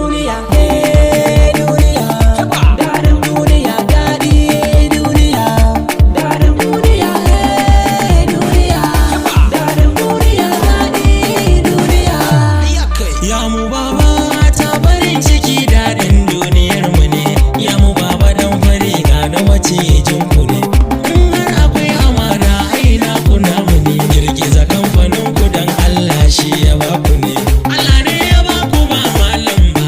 duniya, duniya, daɗin duniya, daɗi duniya, daɗin duniya, duniya, daɗin duniya, daɗi duniya. Ya mu baba ta farin ciki daɗin duniyar mu ne, ya mu baba dan fari ga na wace jinku ne. In har akwai amana aina kuna mu ne, girgiza kamfanin ku dan Allah shi ya ba ku ne. Allah ne ya ba ku ba malam ba,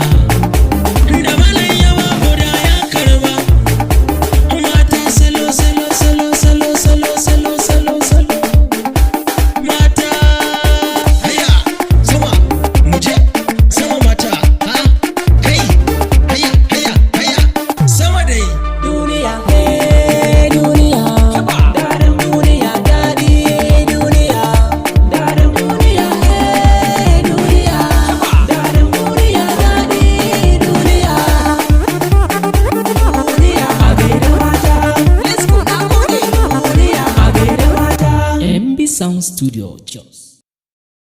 da malam ya ba ku da ya karba. Mata salo salo salo salo salo salo salo salo mata haya sama muje sama mata ha kai haya haya haya sama dai Duniya, duniya, daɗin duniya, daɗi duniya, daɗin duniya, duniya, daɗin duniya, daɗi duniya. Duniya a gaida mata, let's go na gode. Duniya a gaida mata. MB Sound Studio Jos.